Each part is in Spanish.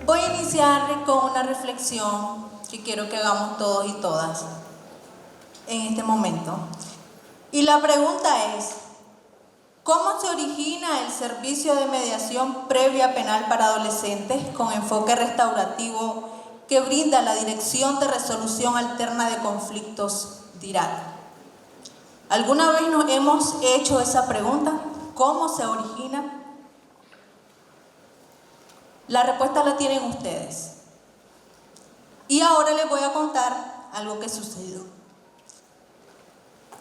Voy a iniciar con una reflexión que quiero que hagamos todos y todas en este momento. Y la pregunta es, ¿cómo se origina el servicio de mediación previa penal para adolescentes con enfoque restaurativo que brinda la Dirección de Resolución Alterna de Conflictos, DIRAC? ¿Alguna vez nos hemos hecho esa pregunta? ¿Cómo se origina? La respuesta la tienen ustedes. Y ahora les voy a contar algo que sucedió.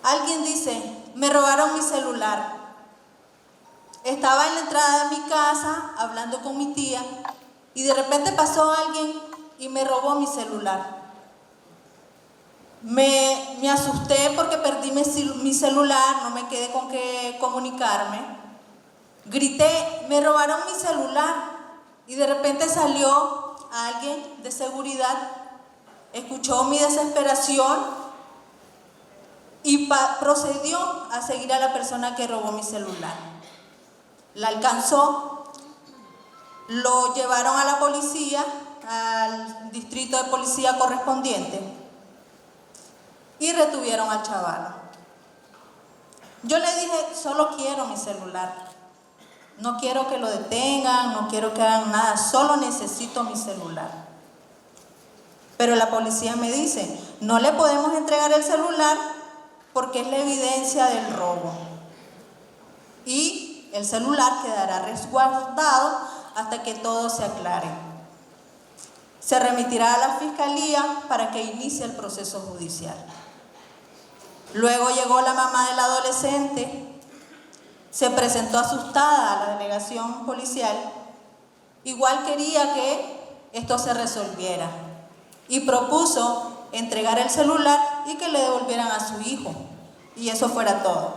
Alguien dice, me robaron mi celular. Estaba en la entrada de mi casa hablando con mi tía y de repente pasó alguien y me robó mi celular. Me asusté porque perdí mi celular, no me quedé con qué comunicarme. Grité, me robaron mi celular. Y de repente salió alguien de seguridad, escuchó mi desesperación y procedió a seguir a la persona que robó mi celular. La alcanzó, lo llevaron a la policía, al distrito de policía correspondiente y retuvieron al chaval. Yo le dije, solo quiero mi celular. No quiero que lo detengan, no quiero que hagan nada, solo necesito mi celular. Pero la policía me dice, no le podemos entregar el celular porque es la evidencia del robo. Y el celular quedará resguardado hasta que todo se aclare. Se remitirá a la fiscalía para que inicie el proceso judicial. Luego llegó la mamá del adolescente. Se presentó asustada a la delegación policial, igual quería que esto se resolviera y propuso entregar el celular y que le devolvieran a su hijo y eso fuera todo.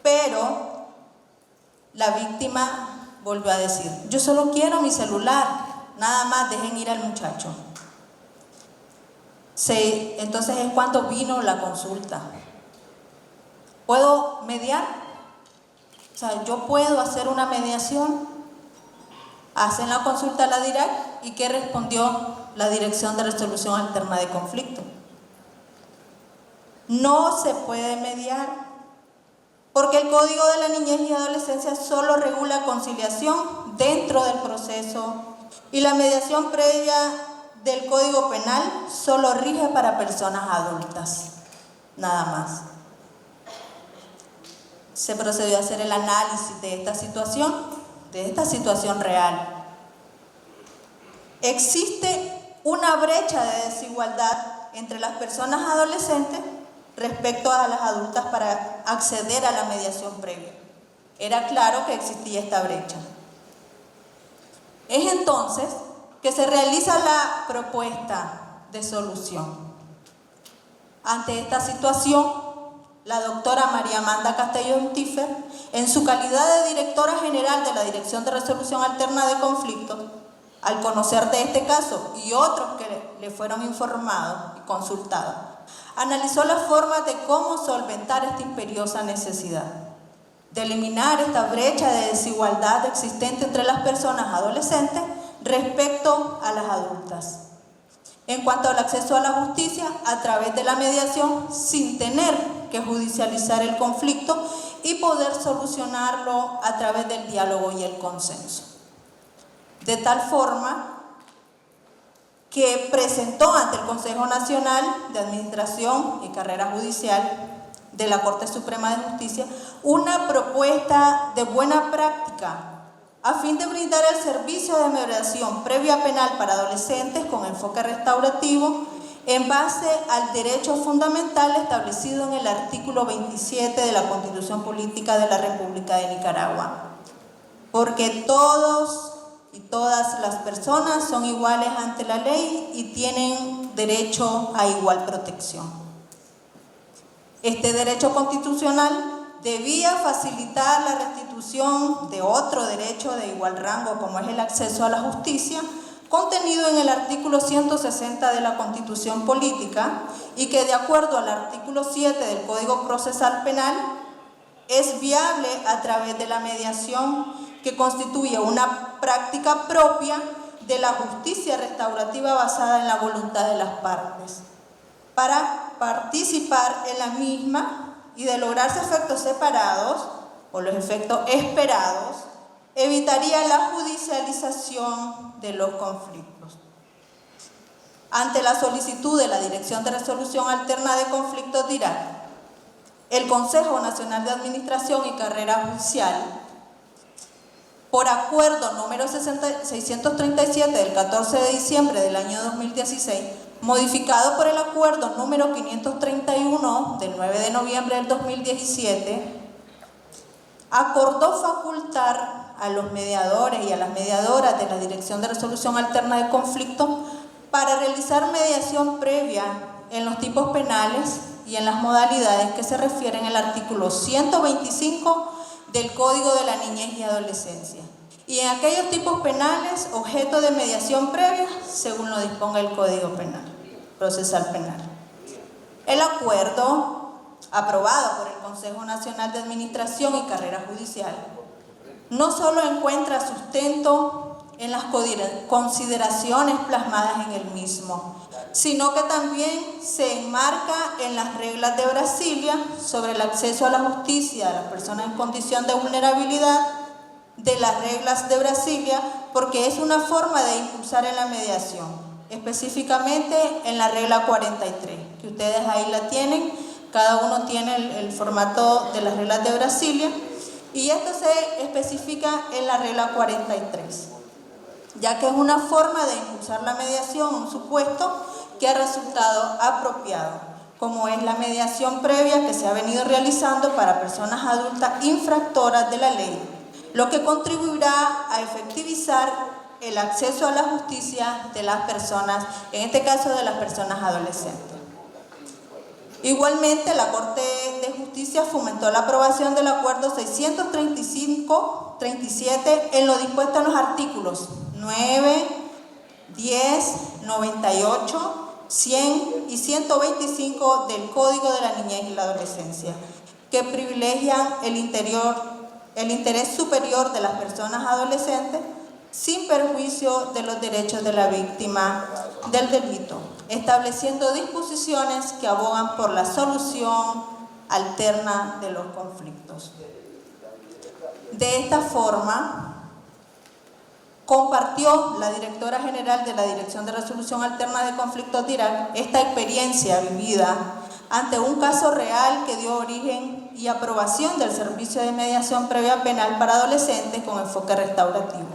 Pero la víctima volvió a decir, yo solo quiero mi celular, nada más, dejen ir al muchacho. Entonces es cuando vino la consulta. ¿Puedo mediar? O sea, ¿yo puedo hacer una mediación? Hacen la consulta a la DIRAC y ¿qué respondió la Dirección de Resolución Alterna de Conflicto? No se puede mediar porque el Código de la Niñez y Adolescencia solo regula conciliación dentro del proceso y la mediación previa del Código Penal solo rige para personas adultas, nada más. Se procedió a hacer el análisis de esta situación real. Existe una brecha de desigualdad entre las personas adolescentes respecto a las adultas para acceder a la mediación previa. Era claro que existía esta brecha. Es entonces que se realiza la propuesta de solución. Ante esta situación, la doctora María Amanda Castellón Tífer, en su calidad de directora general de la Dirección de Resolución Alterna de Conflictos, al conocer de este caso y otros que le fueron informados y consultados, analizó las formas de cómo solventar esta imperiosa necesidad, de eliminar esta brecha de desigualdad existente entre las personas adolescentes respecto a las adultas. En cuanto al acceso a la justicia, a través de la mediación, sin tener que judicializar el conflicto y poder solucionarlo a través del diálogo y el consenso. De tal forma que presentó ante el Consejo Nacional de Administración y Carrera Judicial de la Corte Suprema de Justicia una propuesta de buena práctica a fin de brindar el servicio de mediación previa penal para adolescentes con enfoque restaurativo en base al derecho fundamental establecido en el artículo 27 de la Constitución Política de la República de Nicaragua. Porque todos y todas las personas son iguales ante la ley y tienen derecho a igual protección. Este derecho constitucional debía facilitar la restitución de otro derecho de igual rango, como es el acceso a la justicia, contenido en el artículo 160 de la Constitución Política y que, de acuerdo al artículo 7 del Código Procesal Penal, es viable a través de la mediación, que constituye una práctica propia de la justicia restaurativa basada en la voluntad de las partes. Para participar en la misma y de lograrse efectos separados o los efectos esperados, evitaría la judicialización de los conflictos. Ante la solicitud de la Dirección de Resolución Alterna de Conflictos DIRAC, el Consejo Nacional de Administración y Carrera Judicial, por acuerdo número 637 del 14 de diciembre del año 2016, modificado por el acuerdo número 531 del 9 de noviembre del 2017, acordó facultar a los mediadores y a las mediadoras de la Dirección de Resolución Alterna de Conflicto para realizar mediación previa en los tipos penales y en las modalidades que se refieren al artículo 125 del Código de la Niñez y Adolescencia, y en aquellos tipos penales objeto de mediación previa según lo disponga el Código Penal, Procesal Penal. El acuerdo, aprobado por el Consejo Nacional de Administración y Carrera Judicial, no solo encuentra sustento en las consideraciones plasmadas en el mismo, sino que también se enmarca en las reglas de Brasilia sobre el acceso a la justicia de las personas en condición de vulnerabilidad, de las reglas de Brasilia, porque es una forma de impulsar en la mediación, específicamente en la regla 43, que ustedes ahí la tienen, cada uno tiene el formato de las reglas de Brasilia, y esto se especifica en la regla 43, ya que es una forma de impulsar la mediación, un supuesto que ha resultado apropiado, como es la mediación previa que se ha venido realizando para personas adultas infractoras de la ley, lo que contribuirá a efectivizar el acceso a la justicia de las personas, en este caso de las personas adolescentes. Igualmente, la Corte de Justicia fomentó la aprobación del Acuerdo 635-37 en lo dispuesto en los artículos 9, 10, 98, 100 y 125 del Código de la Niñez y la Adolescencia, que privilegian el interés superior de las personas adolescentes sin perjuicio de los derechos de la víctima del delito, estableciendo disposiciones que abogan por la solución alterna de los conflictos. De esta forma, compartió la directora general de la Dirección de Resolución Alterna de Conflictos DIRAC esta experiencia vivida ante un caso real que dio origen y aprobación del servicio de mediación previa penal para adolescentes con enfoque restaurativo,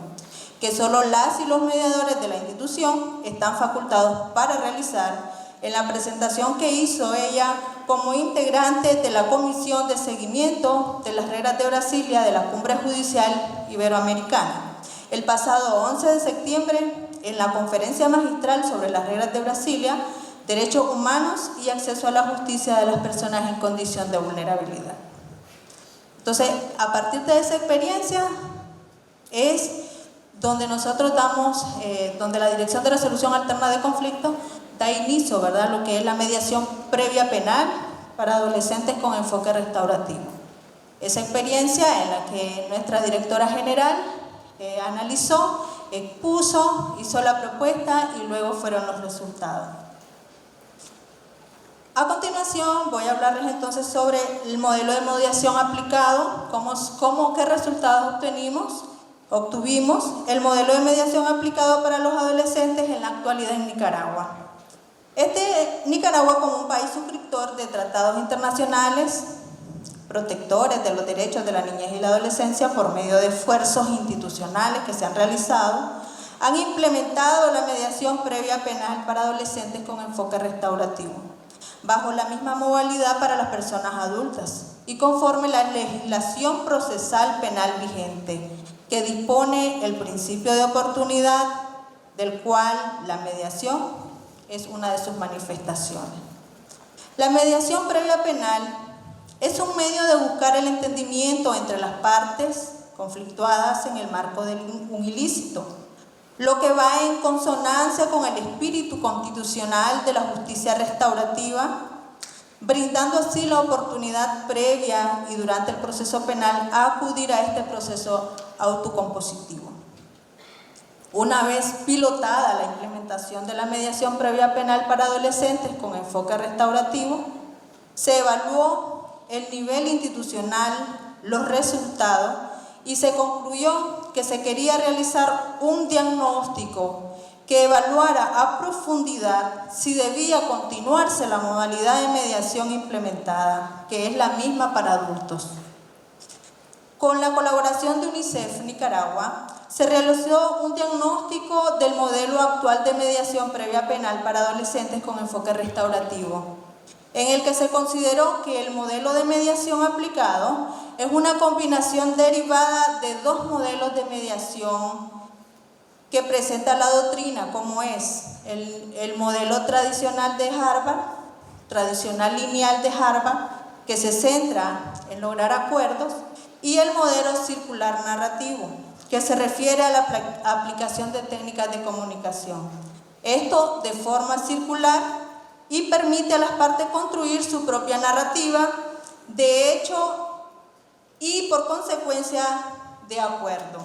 que solo las y los mediadores de la institución están facultados para realizar en la presentación que hizo ella como integrante de la Comisión de Seguimiento de las Reglas de Brasilia de la Cumbre Judicial Iberoamericana, el pasado 11 de septiembre en la Conferencia Magistral sobre las Reglas de Brasilia, Derechos Humanos y Acceso a la Justicia de las Personas en Condición de Vulnerabilidad. Entonces, a partir de esa experiencia es donde nosotros damos, donde la Dirección de Resolución Alterna de Conflictos da inicio, ¿verdad?, lo que es la mediación previa penal para adolescentes con enfoque restaurativo. Esa experiencia en la que nuestra directora general analizó, expuso, hizo la propuesta y luego fueron los resultados. A continuación voy a hablarles entonces sobre el modelo de mediación aplicado, qué resultados obtuvimos, el modelo de mediación aplicado para los adolescentes en la actualidad en Nicaragua. Nicaragua, como un país suscriptor de tratados internacionales, protectores de los derechos de la niñez y la adolescencia por medio de esfuerzos institucionales que se han realizado, han implementado la mediación previa penal para adolescentes con enfoque restaurativo, bajo la misma modalidad para las personas adultas y conforme la legislación procesal penal vigente, que dispone el principio de oportunidad, del cual la mediación es una de sus manifestaciones. La mediación previa penal es un medio de buscar el entendimiento entre las partes conflictuadas en el marco de un ilícito, lo que va en consonancia con el espíritu constitucional de la justicia restaurativa, brindando así la oportunidad previa y durante el proceso penal a acudir a este proceso autocompositivo. Una vez pilotada la implementación de la mediación previa penal para adolescentes con enfoque restaurativo, se evaluó el nivel institucional, los resultados, y se concluyó que se quería realizar un diagnóstico que evaluara a profundidad si debía continuarse la modalidad de mediación implementada, que es la misma para adultos. Con la colaboración de UNICEF Nicaragua, se realizó un diagnóstico del modelo actual de mediación previa penal para adolescentes con enfoque restaurativo, en el que se consideró que el modelo de mediación aplicado es una combinación derivada de dos modelos de mediación que presenta la doctrina, como es el modelo tradicional de Harvard, tradicional lineal de Harvard, que se centra en lograr acuerdos, y el modelo circular narrativo, que se refiere a la aplicación de técnicas de comunicación. Esto de forma circular y permite a las partes construir su propia narrativa, de hecho y por consecuencia de acuerdo.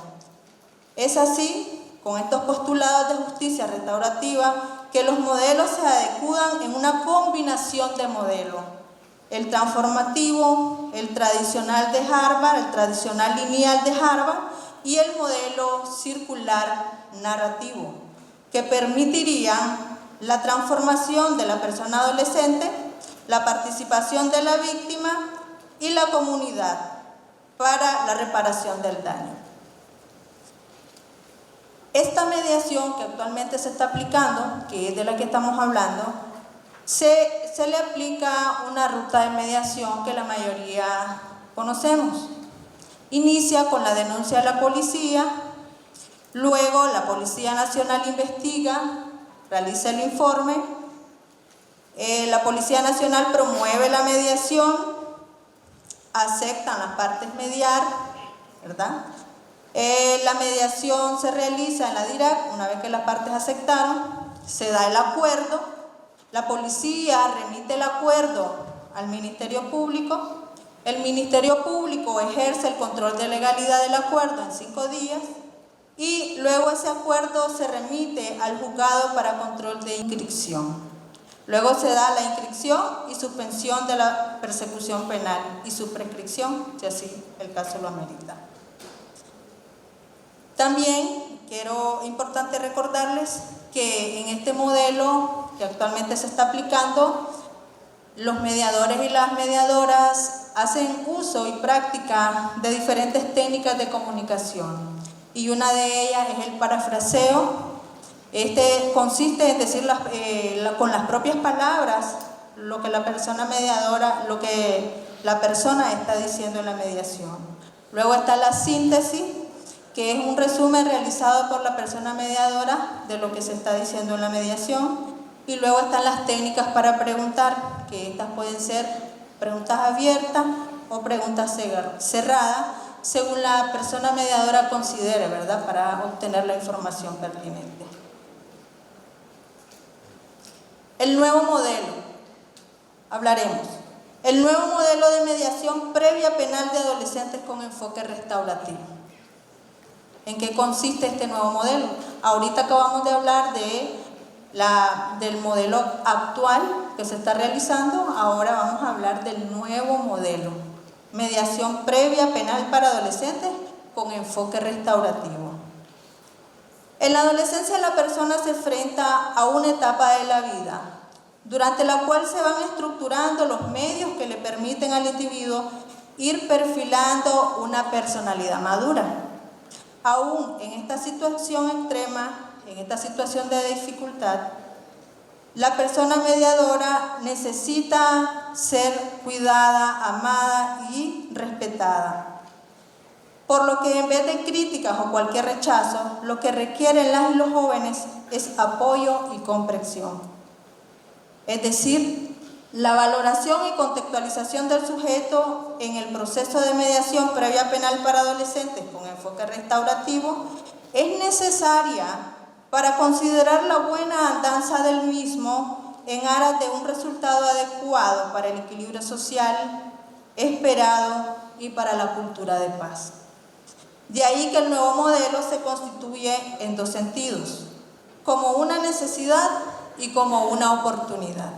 Es así, con estos postulados de justicia restaurativa, que los modelos se adecuan en una combinación de modelos: el transformativo, el tradicional de Harvard, el tradicional lineal de Harvard y el modelo circular narrativo, que permitirían la transformación de la persona adolescente, la participación de la víctima y la comunidad para la reparación del daño. Esta mediación que actualmente se está aplicando, que es de la que estamos hablando, se le aplica una ruta de mediación que la mayoría conocemos. Inicia con la denuncia de la policía, luego la Policía Nacional investiga, realiza el informe, la Policía Nacional promueve la mediación, aceptan las partes mediar, ¿verdad? La mediación se realiza en la DIRAC. Una vez que las partes aceptaron, se da el acuerdo, la policía remite el acuerdo al Ministerio Público, el Ministerio Público ejerce el control de legalidad del acuerdo en 5 días y luego ese acuerdo se remite al juzgado para control de inscripción. Luego se da la inscripción y suspensión de la persecución penal y su prescripción, si así el caso lo amerita. También importante recordarles que en este modelo que actualmente se está aplicando, los mediadores y las mediadoras hacen uso y práctica de diferentes técnicas de comunicación, y una de ellas es el parafraseo. Este consiste en decir con las propias palabras lo que la persona mediadora, lo que la persona está diciendo en la mediación. Luego está la síntesis, que es un resumen realizado por la persona mediadora de lo que se está diciendo en la mediación. Y luego están las técnicas para preguntar, que estas pueden ser preguntas abiertas o preguntas cerradas, según la persona mediadora considere, ¿verdad?, para obtener la información pertinente. El nuevo modelo, hablaremos. El nuevo modelo de mediación previa penal de adolescentes con enfoque restaurativo. ¿En qué consiste este nuevo modelo? Ahorita acabamos de hablar del modelo actual que se está realizando. Ahora vamos a hablar del nuevo modelo: mediación previa penal para adolescentes con enfoque restaurativo. En la adolescencia la persona se enfrenta a una etapa de la vida durante la cual se van estructurando los medios que le permiten al individuo ir perfilando una personalidad madura. Aún en esta situación extrema, en esta situación de dificultad, la persona mediadora necesita ser cuidada, amada y respetada. Por lo que en vez de críticas o cualquier rechazo, lo que requieren las y los jóvenes es apoyo y comprensión. Es decir, la valoración y contextualización del sujeto en el proceso de mediación previa penal para adolescentes con enfoque restaurativo es necesaria para considerar la buena andanza del mismo en aras de un resultado adecuado para el equilibrio social esperado y para la cultura de paz. De ahí que el nuevo modelo se constituye en dos sentidos, como una necesidad y como una oportunidad.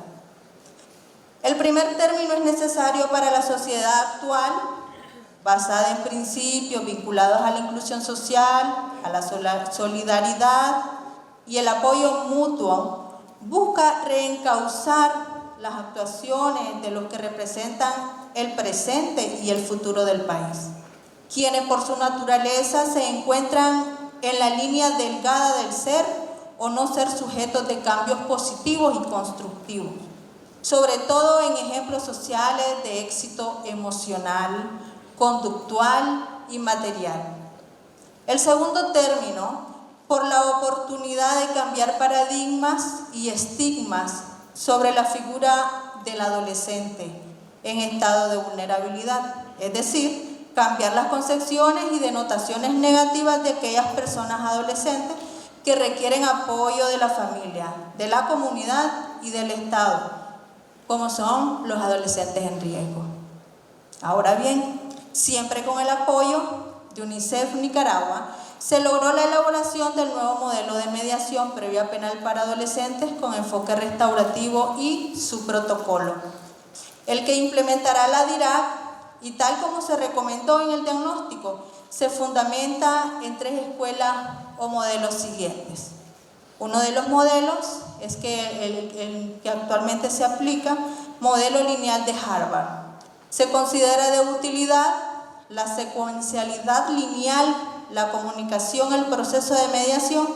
El primer término es necesario para la sociedad actual, basada en principios vinculados a la inclusión social, a la solidaridad y el apoyo mutuo. Busca reencauzar las actuaciones de los que representan el presente y el futuro del país, quienes por su naturaleza se encuentran en la línea delgada del ser o no ser sujetos de cambios positivos y constructivos, sobre todo en ejemplos sociales de éxito emocional, conductual y material. El segundo término, por la oportunidad de cambiar paradigmas y estigmas sobre la figura del adolescente en estado de vulnerabilidad, es decir, cambiar las concepciones y denotaciones negativas de aquellas personas adolescentes que requieren apoyo de la familia, de la comunidad y del Estado, como son los adolescentes en riesgo. Ahora bien, siempre con el apoyo de UNICEF Nicaragua, se logró la elaboración del nuevo modelo de mediación previa penal para adolescentes con enfoque restaurativo y su protocolo, el que implementará la DIRAC y tal como se recomendó en el diagnóstico, se fundamenta en 3 escuelas o modelos siguientes. Uno de los modelos es el que actualmente se aplica, modelo lineal de Harvard. Se considera de utilidad la secuencialidad lineal, la comunicación, el proceso de mediación,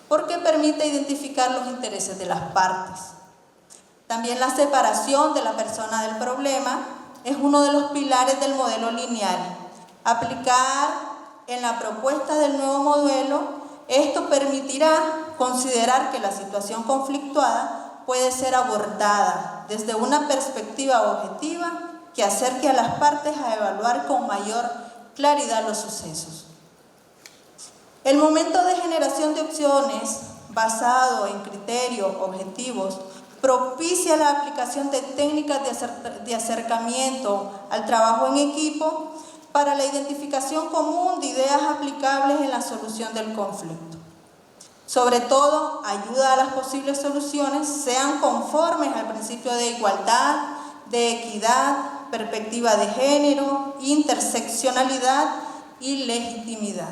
porque permite identificar los intereses de las partes. También la separación de la persona del problema es uno de los pilares del modelo lineal. Aplicar en la propuesta del nuevo modelo, esto permitirá considerar que la situación conflictuada puede ser abordada desde una perspectiva objetiva que acerque a las partes a evaluar con mayor claridad los sucesos. El momento de generación de opciones basado en criterios objetivos propicia la aplicación de técnicas de acercamiento al trabajo en equipo para la identificación común de ideas aplicables en la solución del conflicto. Sobre todo, ayuda a las posibles soluciones sean conformes al principio de igualdad, de equidad, perspectiva de género, interseccionalidad y legitimidad.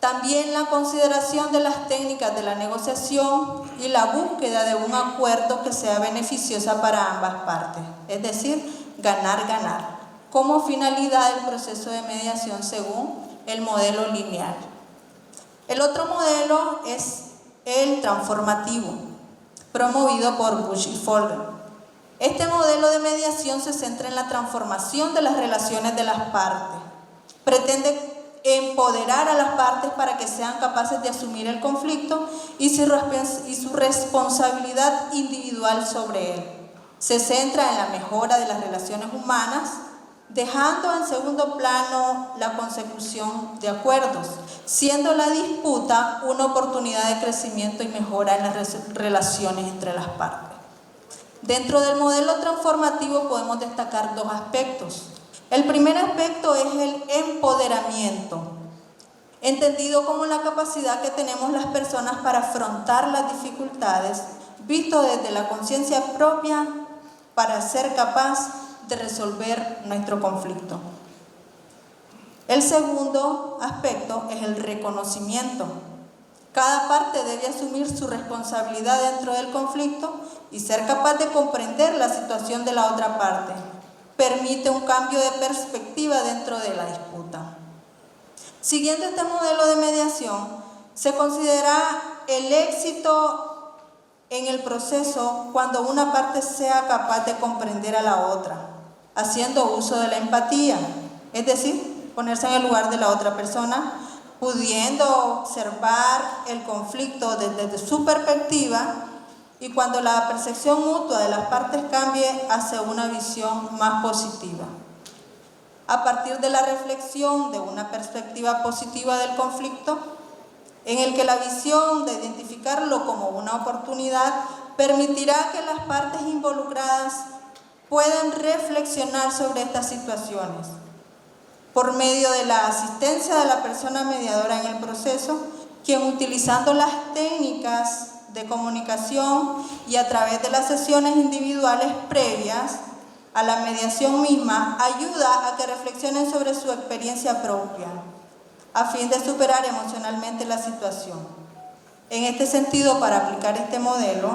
También la consideración de las técnicas de la negociación y la búsqueda de un acuerdo que sea beneficiosa para ambas partes, es decir, ganar-ganar, como finalidad del proceso de mediación según el modelo lineal. El otro modelo es el transformativo, promovido por Bush y Folger. Este modelo de mediación se centra en la transformación de las relaciones de las partes. Pretende empoderar a las partes para que sean capaces de asumir el conflicto y su responsabilidad individual sobre él. Se centra en la mejora de las relaciones humanas, dejando en segundo plano la consecución de acuerdos, siendo la disputa una oportunidad de crecimiento y mejora en las relaciones entre las partes. Dentro del modelo transformativo podemos destacar 2 aspectos. El primer aspecto es el empoderamiento, entendido como la capacidad que tenemos las personas para afrontar las dificultades, visto desde la conciencia propia para ser capaz de resolver nuestro conflicto. El segundo aspecto es el reconocimiento. Cada parte debe asumir su responsabilidad dentro del conflicto y ser capaz de comprender la situación de la otra parte. Permite un cambio de perspectiva dentro de la disputa. Siguiendo este modelo de mediación, se considera el éxito en el proceso cuando una parte sea capaz de comprender a la otra, haciendo uso de la empatía, es decir, ponerse en el lugar de la otra persona, pudiendo observar el conflicto desde su perspectiva y cuando la percepción mutua de las partes cambie hacia una visión más positiva. A partir de la reflexión de una perspectiva positiva del conflicto, en el que la visión de identificarlo como una oportunidad permitirá que las partes involucradas puedan reflexionar sobre estas situaciones por medio de la asistencia de la persona mediadora en el proceso, quien utilizando las técnicas de comunicación y a través de las sesiones individuales previas a la mediación misma, ayuda a que reflexionen sobre su experiencia propia, a fin de superar emocionalmente la situación. En este sentido, para aplicar este modelo,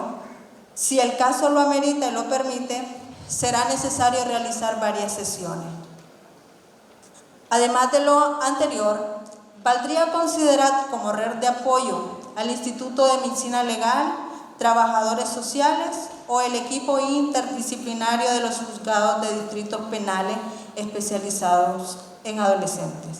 si el caso lo amerita y lo permite, será necesario realizar varias sesiones. Además de lo anterior, valdría considerar como red de apoyo al Instituto de Medicina Legal, trabajadores sociales o el equipo interdisciplinario de los juzgados de distritos penales especializados en adolescentes.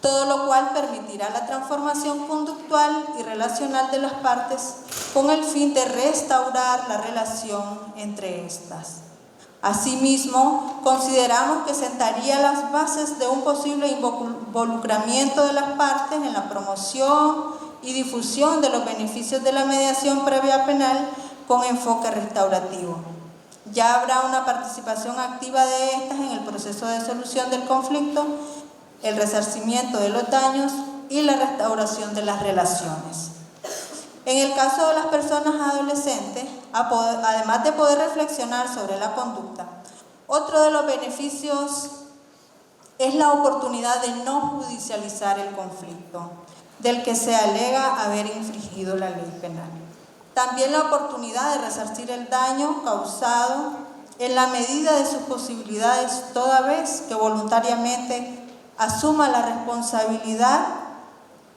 Todo lo cual permitirá la transformación conductual y relacional de las partes con el fin de restaurar la relación entre estas. Asimismo, consideramos que sentaría las bases de un posible involucramiento de las partes en la promoción y difusión de los beneficios de la mediación previa penal con enfoque restaurativo. Ya habrá una participación activa de estas en el proceso de solución del conflicto, el resarcimiento de los daños y la restauración de las relaciones. En el caso de las personas adolescentes, además de poder reflexionar sobre la conducta, otro de los beneficios es la oportunidad de no judicializar el conflicto del que se alega haber infringido la ley penal. También la oportunidad de resarcir el daño causado en la medida de sus posibilidades, toda vez que voluntariamente asuma la responsabilidad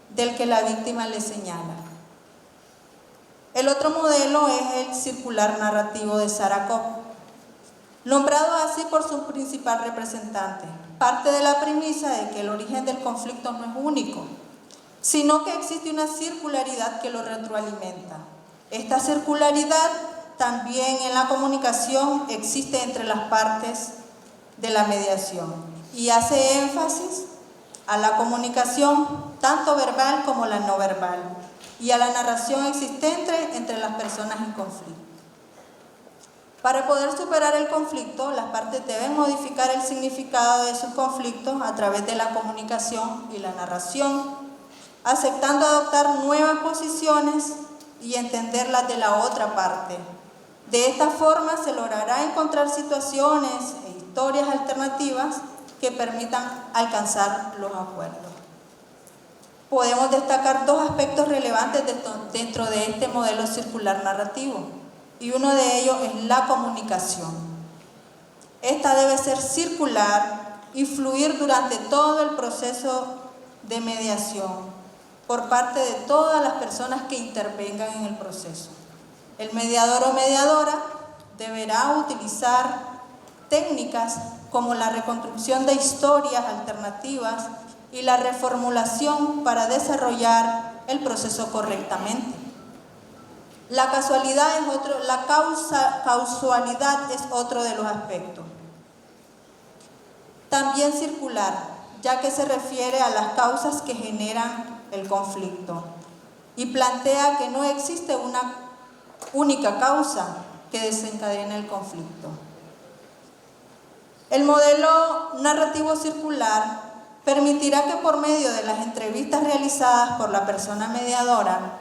del que la víctima le señala. El otro modelo es el circular narrativo de Sarah, nombrado así por su principal representante. Parte de la premisa de que el origen del conflicto no es único, sino que existe una circularidad que lo retroalimenta. Esta circularidad también en la comunicación existe entre las partes de la mediación y hace énfasis a la comunicación tanto verbal como la no verbal y a la narración existente entre las personas en conflicto. Para poder superar el conflicto, las partes deben modificar el significado de sus conflictos a través de la comunicación y la narración, aceptando adoptar nuevas posiciones y entenderlas de la otra parte. De esta forma se logrará encontrar situaciones e historias alternativas que permitan alcanzar los acuerdos. Podemos destacar dos aspectos relevantes dentro de este modelo circular narrativo, y uno de ellos es la comunicación. Esta debe ser circular y fluir durante todo el proceso de mediación por parte de todas las personas que intervengan en el proceso. El mediador o mediadora deberá utilizar técnicas como la reconstrucción de historias alternativas y la reformulación para desarrollar el proceso correctamente. La causalidad es otro de los aspectos. También circular, ya que se refiere a las causas que generan el conflicto y plantea que no existe una única causa que desencadene el conflicto. El modelo narrativo circular permitirá que por medio de las entrevistas realizadas por la persona mediadora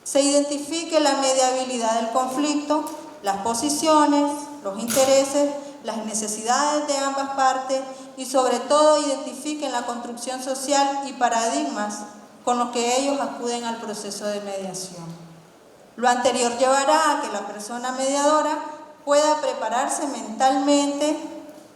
se identifique la mediabilidad del conflicto, las posiciones, los intereses, las necesidades de ambas partes y sobre todo identifiquen la construcción social y paradigmas con los que ellos acuden al proceso de mediación. Lo anterior llevará a que la persona mediadora pueda prepararse mentalmente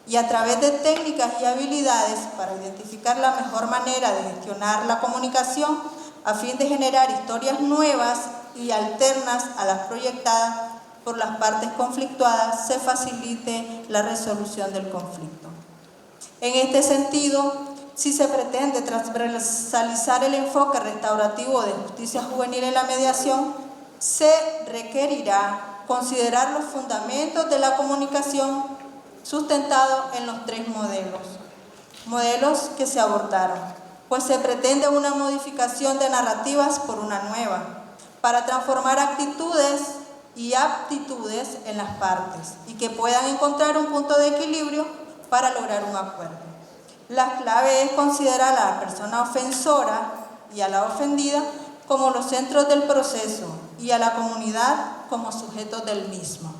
y a través de técnicas y habilidades para identificar la mejor manera de gestionar la comunicación a fin de generar historias nuevas y alternas a las proyectadas por las partes conflictuadas, se facilite la resolución del conflicto. En este sentido, si se pretende transversalizar el enfoque restaurativo de justicia juvenil en la mediación, se requerirá considerar los fundamentos de la comunicación sustentados en los tres modelos que se abordaron. pues se pretende una modificación de narrativas por una nueva, para transformar actitudes y aptitudes en las partes y que puedan encontrar un punto de equilibrio para lograr un acuerdo. La clave es considerar a la persona ofensora y a la ofendida como los centros del proceso y a la comunidad como sujetos del mismo.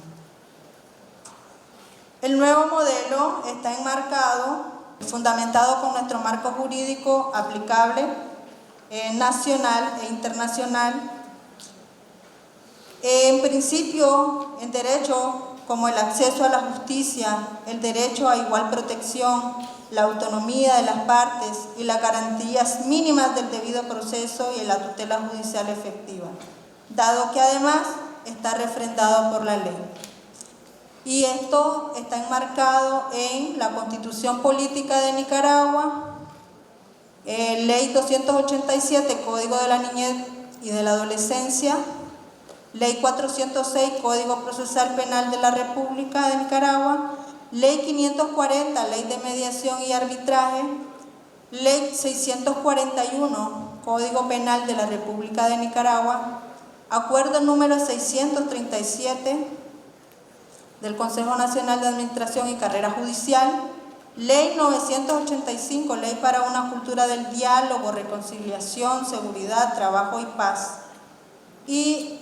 El nuevo modelo está enmarcado, fundamentado con nuestro marco jurídico aplicable nacional e internacional. En principio, en derecho como el acceso a la justicia, el derecho a igual protección, la autonomía de las partes y las garantías mínimas del debido proceso y la tutela judicial efectiva, dado que además está refrendado por la ley. Y esto está enmarcado en la Constitución Política de Nicaragua, Ley 287, Código de la Niñez y de la Adolescencia, Ley 406, Código Procesal Penal de la República de Nicaragua, Ley 540, Ley de Mediación y Arbitraje, Ley 641, Código Penal de la República de Nicaragua, Acuerdo número 637 del Consejo Nacional de Administración y Carrera Judicial, Ley 985, Ley para una cultura del diálogo, reconciliación, seguridad, trabajo y paz, y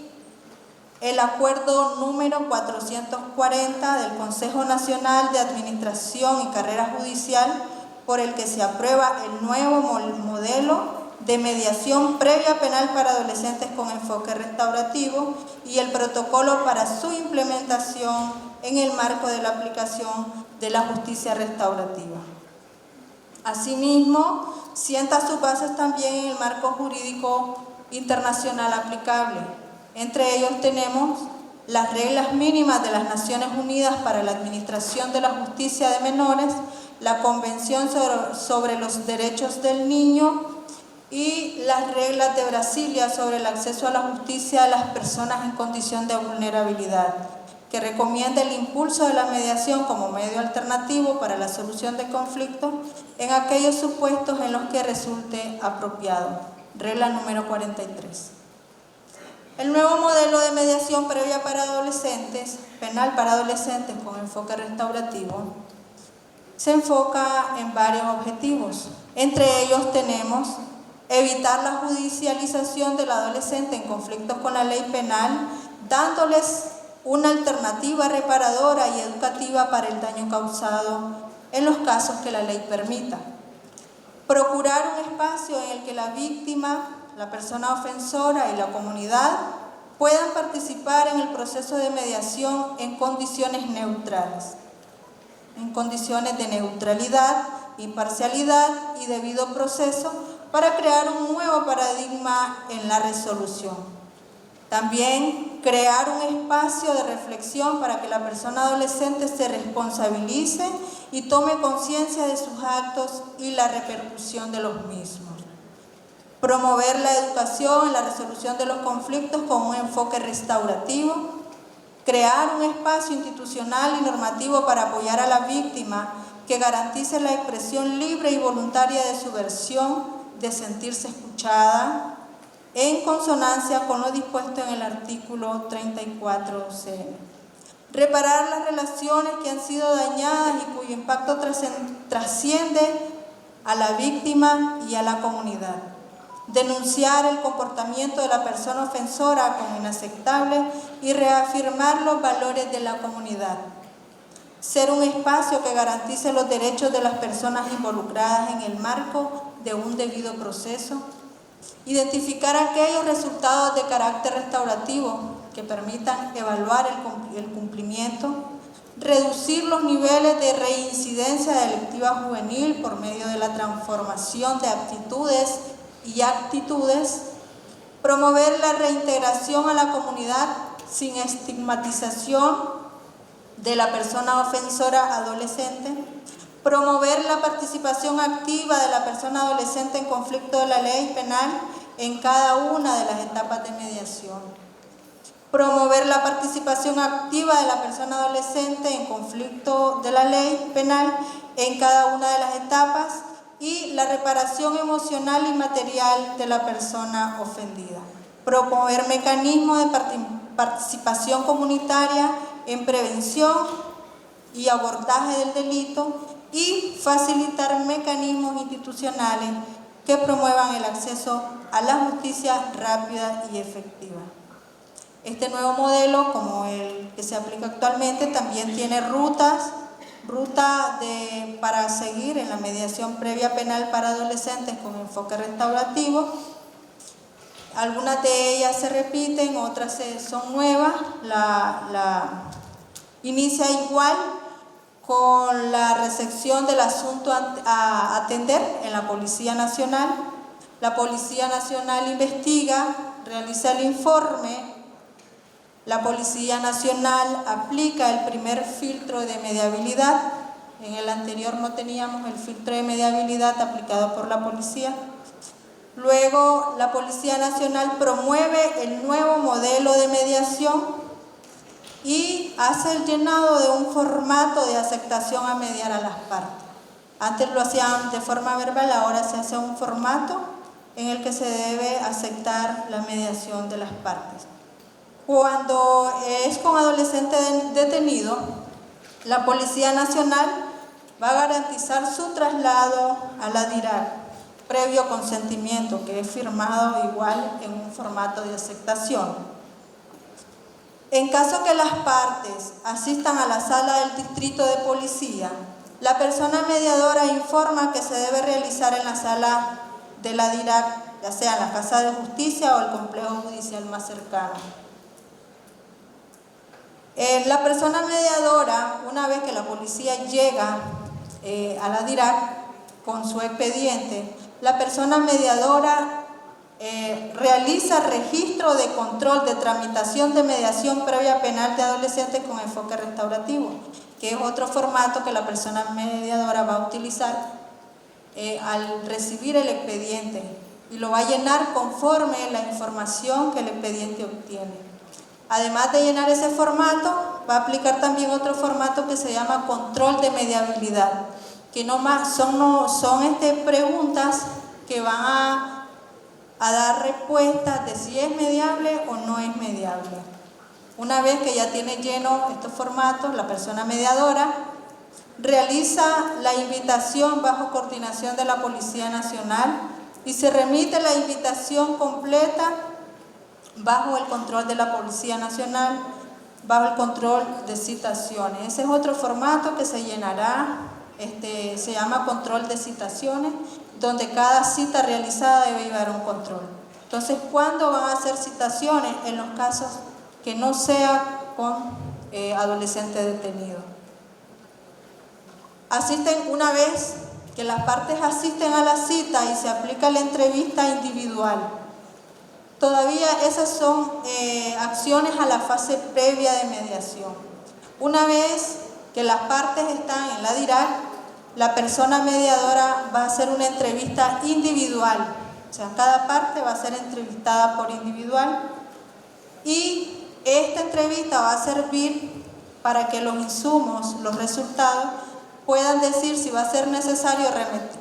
el Acuerdo número 440 del Consejo Nacional de Administración y Carrera Judicial, por el que se aprueba el nuevo modelo de mediación previa penal para adolescentes con enfoque restaurativo y el protocolo para su implementación en el marco de la aplicación de la justicia restaurativa. Asimismo, sienta sus bases también en el marco jurídico internacional aplicable. Entre ellos tenemos las reglas mínimas de las Naciones Unidas para la Administración de la Justicia de Menores, la Convención sobre los Derechos del Niño y las reglas de Brasilia sobre el acceso a la justicia de las personas en condición de vulnerabilidad, que recomienda el impulso de la mediación como medio alternativo para la solución de conflictos en aquellos supuestos en los que resulte apropiado. Regla número 43. El nuevo modelo de mediación previa para adolescentes, penal para adolescentes con enfoque restaurativo, se enfoca en varios objetivos. Entre ellos tenemos evitar la judicialización del adolescente en conflictos con la ley penal, dándoles una alternativa reparadora y educativa para el daño causado en los casos que la ley permita. Procurar un espacio en el que la víctima, la persona ofensora y la comunidad puedan participar en el proceso de mediación en condiciones neutrales, en condiciones de neutralidad, imparcialidad y debido proceso para crear un nuevo paradigma en la resolución. También crear un espacio de reflexión para que la persona adolescente se responsabilice y tome conciencia de sus actos y la repercusión de los mismos. Promover la educación en la resolución de los conflictos con un enfoque restaurativo. Crear un espacio institucional y normativo para apoyar a la víctima que garantice la expresión libre y voluntaria de su versión, de sentirse escuchada, en consonancia con lo dispuesto en el artículo 34C. Reparar las relaciones que han sido dañadas y cuyo impacto trasciende a la víctima y a la comunidad. Denunciar el comportamiento de la persona ofensora como inaceptable y reafirmar los valores de la comunidad. Ser un espacio que garantice los derechos de las personas involucradas en el marco de un debido proceso. Identificar aquellos resultados de carácter restaurativo que permitan evaluar el cumplimiento. Reducir los niveles de reincidencia delictiva juvenil por medio de la transformación de aptitudes y actitudes. Promover la reintegración a la comunidad sin estigmatización de la persona ofensora adolescente. Promover la participación activa de la persona adolescente en conflicto de la ley penal en cada una de las etapas de mediación. Promover la participación activa de la persona adolescente en conflicto de la ley penal en cada una de las etapas, y la reparación emocional y material de la persona ofendida. Promover mecanismos de participación comunitaria en prevención y abordaje del delito y facilitar mecanismos institucionales que promuevan el acceso a la justicia rápida y efectiva. Este nuevo modelo, como el que se aplica actualmente, también tiene ruta para seguir en la mediación previa penal para adolescentes con enfoque restaurativo. Algunas de ellas se repiten, otras son nuevas. Inicia igual con la recepción del asunto a atender en la Policía Nacional. La Policía Nacional investiga, realiza el informe. La Policía Nacional aplica el primer filtro de mediabilidad. En el anterior no teníamos el filtro de mediabilidad aplicado por la policía. Luego, la Policía Nacional promueve el nuevo modelo de mediación y hace el llenado de un formato de aceptación a mediar a las partes. Antes lo hacían de forma verbal, ahora se hace un formato en el que se debe aceptar la mediación de las partes. Cuando es con adolescente detenido, la Policía Nacional va a garantizar su traslado a la DIRAC, previo consentimiento, que es firmado igual en un formato de aceptación. En caso que las partes asistan a la sala del distrito de policía, la persona mediadora informa que se debe realizar en la sala de la DIRAC, ya sea en la Casa de Justicia o el complejo judicial más cercano. La persona mediadora, una vez que la policía llega a la DIRAC con su expediente, la persona mediadora realiza registro de control de tramitación de mediación previa penal de adolescentes con enfoque restaurativo, que es otro formato que la persona mediadora va a utilizar al recibir el expediente y lo va a llenar conforme la información que el expediente obtiene. Además de llenar ese formato, va a aplicar también otro formato que se llama control de mediabilidad, que son preguntas que van a dar respuestas de si es mediable o no es mediable. Una vez que ya tiene lleno estos formatos, la persona mediadora realiza la invitación bajo coordinación de la Policía Nacional y se remite la invitación completa bajo el control de la Policía Nacional, bajo el control de citaciones. Ese es otro formato que se llenará, se llama control de citaciones, donde cada cita realizada debe llevar un control. Entonces, ¿cuándo van a hacer citaciones? En los casos que no sea con adolescente detenido. Asisten una vez que las partes asisten a la cita y se aplica la entrevista individual. Todavía esas son acciones a la fase previa de mediación. Una vez que las partes están en la DIRAC, la persona mediadora va a hacer una entrevista individual. O sea, cada parte va a ser entrevistada por individual y esta entrevista va a servir para que los insumos, los resultados, puedan decir si va a ser necesario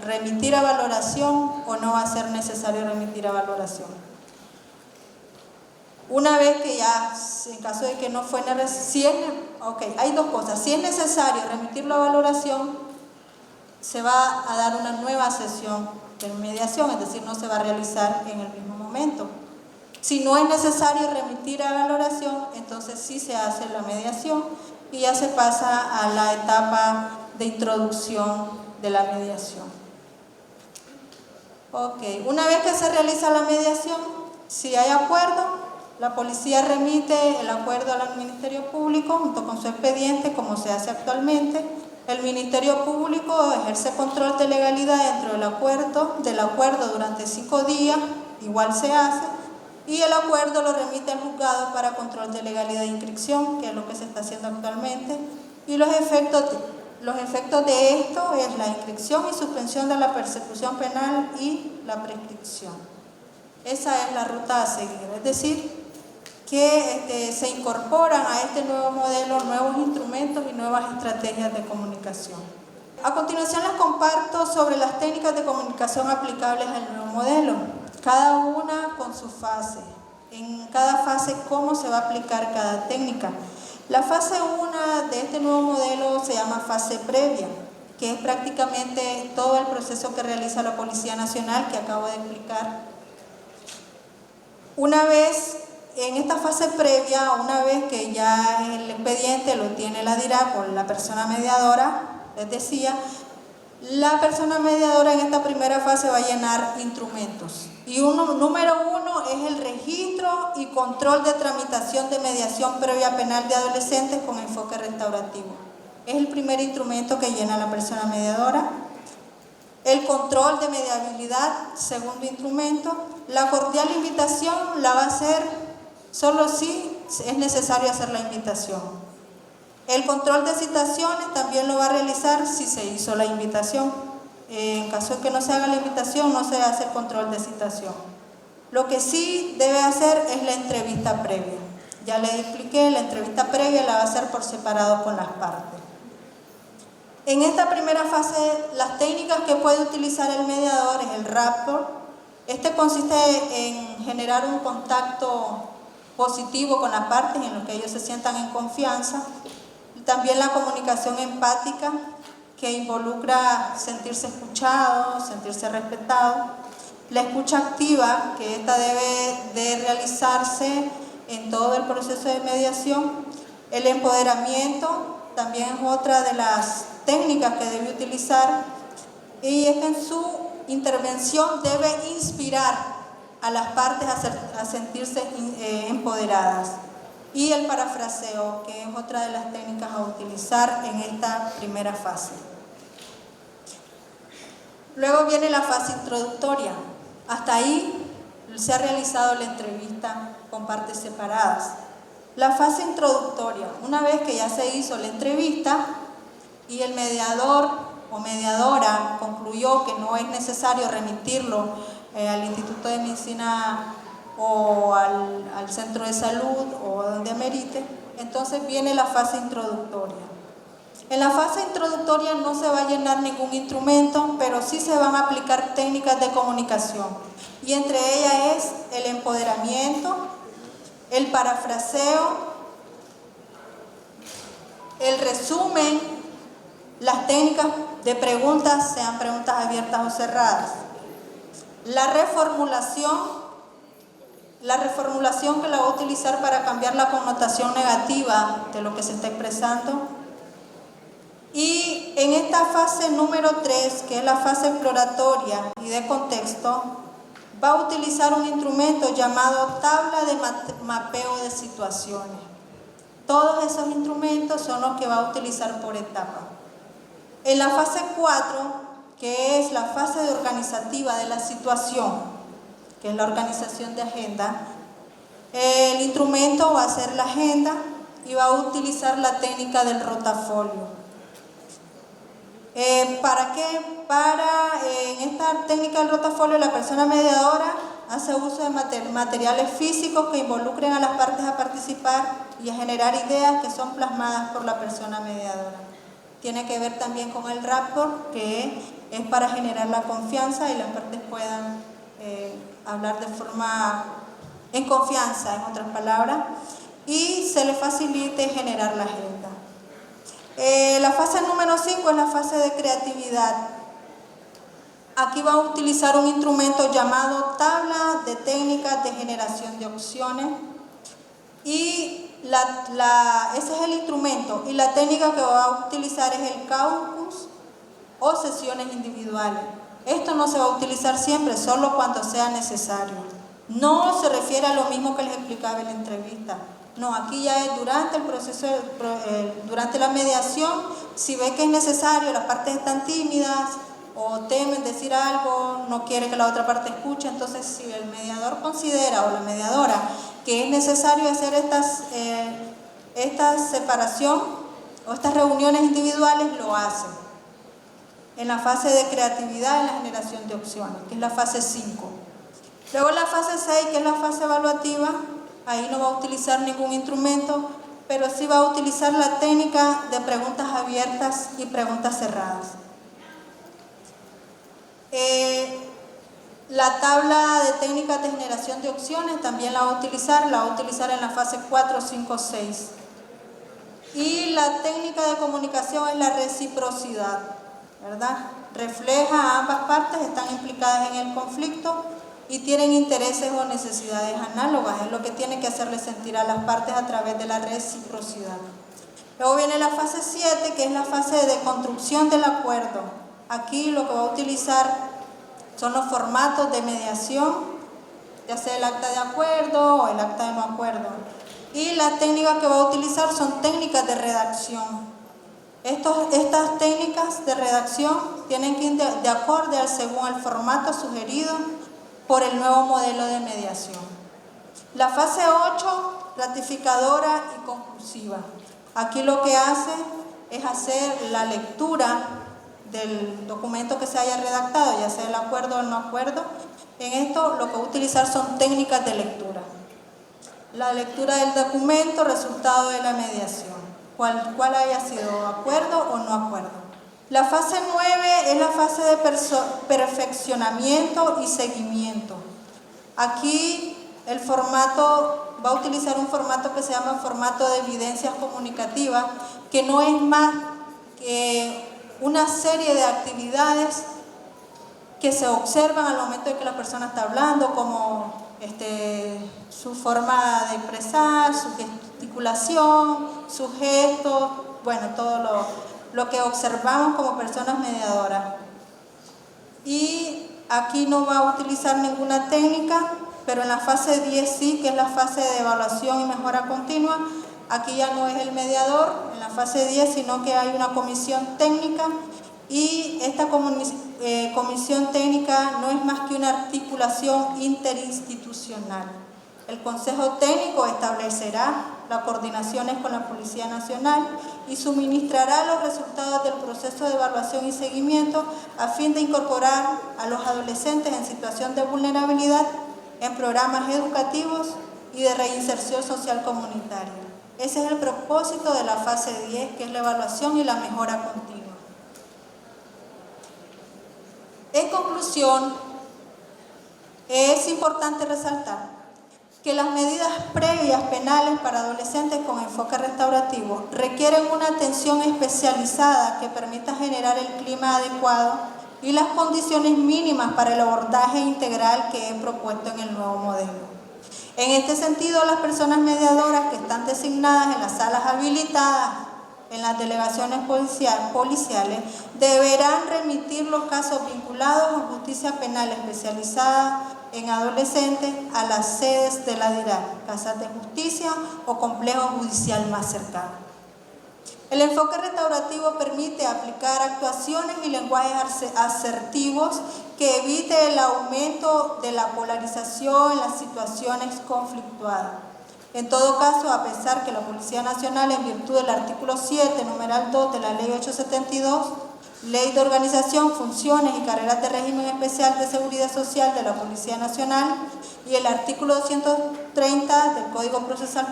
remitir a valoración o no va a ser necesario remitir a valoración. Una vez que ya, en caso de que no fue hay dos cosas. Si es necesario remitirlo a valoración, se va a dar una nueva sesión de mediación, es decir, no se va a realizar en el mismo momento. Si no es necesario remitir a valoración, entonces sí se hace la mediación y ya se pasa a la etapa de introducción de la mediación. Una vez que se realiza la mediación, si hay acuerdo, la policía remite el acuerdo al Ministerio Público junto con su expediente, como se hace actualmente. El Ministerio Público ejerce control de legalidad dentro del acuerdo durante 5 días, igual se hace, y el acuerdo lo remite al juzgado para control de legalidad de inscripción, que es lo que se está haciendo actualmente, y los efectos de esto es la inscripción y suspensión de la persecución penal y la prescripción. Esa es la ruta a seguir, es decir, que se incorporan a este nuevo modelo nuevos instrumentos y nuevas estrategias de comunicación. A continuación les comparto sobre las técnicas de comunicación aplicables al nuevo modelo, cada una con su fase. En cada fase, cómo se va a aplicar cada técnica. La fase 1 de este nuevo modelo se llama fase previa, que es prácticamente todo el proceso que realiza la Policía Nacional que acabo de explicar. Una vez en esta fase previa, una vez que ya el expediente lo tiene la DIRAC o la persona mediadora, les decía, la persona mediadora en esta primera fase va a llenar instrumentos. Y número 1 es el registro y control de tramitación de mediación previa penal de adolescentes con enfoque restaurativo. Es el primer instrumento que llena la persona mediadora. El control de mediabilidad, segundo instrumento. La cordial invitación la va a hacer solo si es necesario hacer la invitación. El control de citaciones también lo va a realizar si se hizo la invitación. En caso de que no se haga la invitación, no se hace el control de citación. Lo que sí debe hacer es la entrevista previa. Ya les expliqué, la entrevista previa la va a hacer por separado con las partes. En esta primera fase, las técnicas que puede utilizar el mediador es el rapport. Este consiste en generar un contacto positivo con las partes en lo que ellos se sientan en confianza. También la comunicación empática, que involucra sentirse escuchado, sentirse respetado. La escucha activa, que esta debe de realizarse en todo el proceso de mediación. El empoderamiento también es otra de las técnicas que debe utilizar, y es que en su intervención debe inspirar a las partes a sentirse empoderadas. Y el parafraseo, que es otra de las técnicas a utilizar en esta primera fase. Luego viene la fase introductoria. Hasta ahí se ha realizado la entrevista con partes separadas. La fase introductoria, una vez que ya se hizo la entrevista y el mediador o mediadora concluyó que no es necesario remitirlo al Instituto de Medicina o al centro de salud o donde amerite, entonces viene la fase introductoria. En la fase introductoria no se va a llenar ningún instrumento, pero sí se van a aplicar técnicas de comunicación, y entre ellas es el empoderamiento, el parafraseo, el resumen, las técnicas de preguntas, sean preguntas abiertas o cerradas, la reformulación que la va a utilizar para cambiar la connotación negativa de lo que se está expresando. Y en esta fase número 3, que es la fase exploratoria y de contexto, va a utilizar un instrumento llamado tabla de mapeo de situaciones. Todos esos instrumentos son los que va a utilizar por etapa. En la fase 4, que es la fase organizativa de la situación, que es la organización de agenda, el instrumento va a ser la agenda y va a utilizar la técnica del rotafolio. ¿Para qué? En esta técnica del rotafolio, la persona mediadora hace uso de materiales físicos que involucren a las partes a participar y a generar ideas que son plasmadas por la persona mediadora. Tiene que ver también con el rapport, que es para generar la confianza y las partes puedan hablar de forma en confianza, en otras palabras, y se le facilite generar la agenda. La fase número 5 es la fase de creatividad. Aquí va a utilizar un instrumento llamado tabla de técnicas de generación de opciones, y ese es el instrumento, y la técnica que va a utilizar es el caucus o sesiones individuales. Esto no se va a utilizar siempre, solo cuando sea necesario. No se refiere a lo mismo que les explicaba en la entrevista. No, aquí ya es durante el proceso, durante la mediación, si ve que es necesario, las partes están tímidas o temen decir algo, no quiere que la otra parte escuche, entonces si el mediador considera o la mediadora que es necesario hacer esta separación o estas reuniones individuales, lo hace. En la fase de creatividad, en la generación de opciones, que es la fase 5. Luego la fase 6, que es la fase evaluativa, ahí no va a utilizar ningún instrumento, pero sí va a utilizar la técnica de preguntas abiertas y preguntas cerradas. La tabla de técnicas de generación de opciones también la va a utilizar en la fase 4, 5, 6. Y la técnica de comunicación es la reciprocidad, ¿verdad? Refleja a ambas partes, están implicadas en el conflicto y tienen intereses o necesidades análogas, es lo que tiene que hacerle sentir a las partes a través de la reciprocidad. Luego viene la fase 7, que es la fase de construcción del acuerdo. Aquí lo que va a utilizar son los formatos de mediación, ya sea el acta de acuerdo o el acta de no acuerdo. Y las técnicas que va a utilizar son técnicas de redacción. Estas técnicas de redacción tienen que ir de acorde según el formato sugerido por el nuevo modelo de mediación. La fase 8, ratificadora y conclusiva. Aquí lo que hace es hacer la lectura del documento que se haya redactado, ya sea el acuerdo o el no acuerdo. En esto lo que va a utilizar son técnicas de lectura. La lectura del documento, resultado de la mediación, cuál haya sido acuerdo o no acuerdo. La fase 9 es la fase de perfeccionamiento y seguimiento. Aquí el formato va a utilizar un formato que se llama formato de evidencias comunicativas, que no es más que una serie de actividades que se observan al momento de que la persona está hablando, como su forma de expresar, su gesticulación, sus gestos, bueno, todo lo que observamos como personas mediadoras. Y aquí no va a utilizar ninguna técnica, pero en la fase 10 sí, que es la fase de evaluación y mejora continua. Aquí ya no es el mediador en la fase 10, sino que hay una comisión técnica, y esta comisión técnica no es más que una articulación interinstitucional. El Consejo Técnico establecerá las coordinaciones con la Policía Nacional y suministrará los resultados del proceso de evaluación y seguimiento a fin de incorporar a los adolescentes en situación de vulnerabilidad en programas educativos y de reinserción social comunitaria. Ese es el propósito de la fase 10, que es la evaluación y la mejora continua. En conclusión, es importante resaltar que las medidas previas penales para adolescentes con enfoque restaurativo requieren una atención especializada que permita generar el clima adecuado y las condiciones mínimas para el abordaje integral que he propuesto en el nuevo modelo. En este sentido, las personas mediadoras que están designadas en las salas habilitadas en las delegaciones policiales deberán remitir los casos vinculados a justicia penal especializada en adolescentes a las sedes de la DIRAC, casas de justicia o complejo judicial más cercano. El enfoque restaurativo permite aplicar actuaciones y lenguajes asertivos que evite el aumento de la polarización en las situaciones conflictuadas. En todo caso, a pesar que la Policía Nacional, en virtud del artículo 7, numeral 2 de la Ley 872, Ley de Organización, Funciones y Carreras de Régimen Especial de Seguridad Social de la Policía Nacional, y el artículo 230 del Código Procesal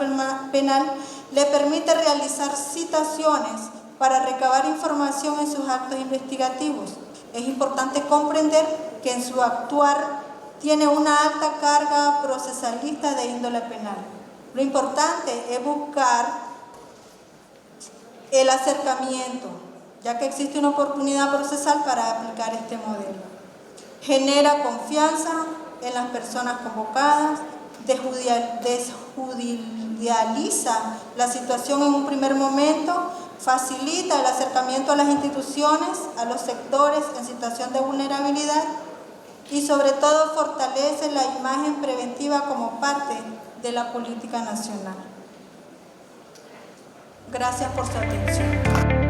Penal, le permite realizar citaciones para recabar información en sus actos investigativos. Es importante comprender que en su actuar tiene una alta carga procesalista de índole penal. Lo importante es buscar el acercamiento, ya que existe una oportunidad procesal para aplicar este modelo. Genera confianza en las personas convocadas, desjudicializa la situación en un primer momento, facilita el acercamiento a las instituciones, a los sectores en situación de vulnerabilidad y sobre todo fortalece la imagen preventiva como parte de la política nacional. Gracias por su atención.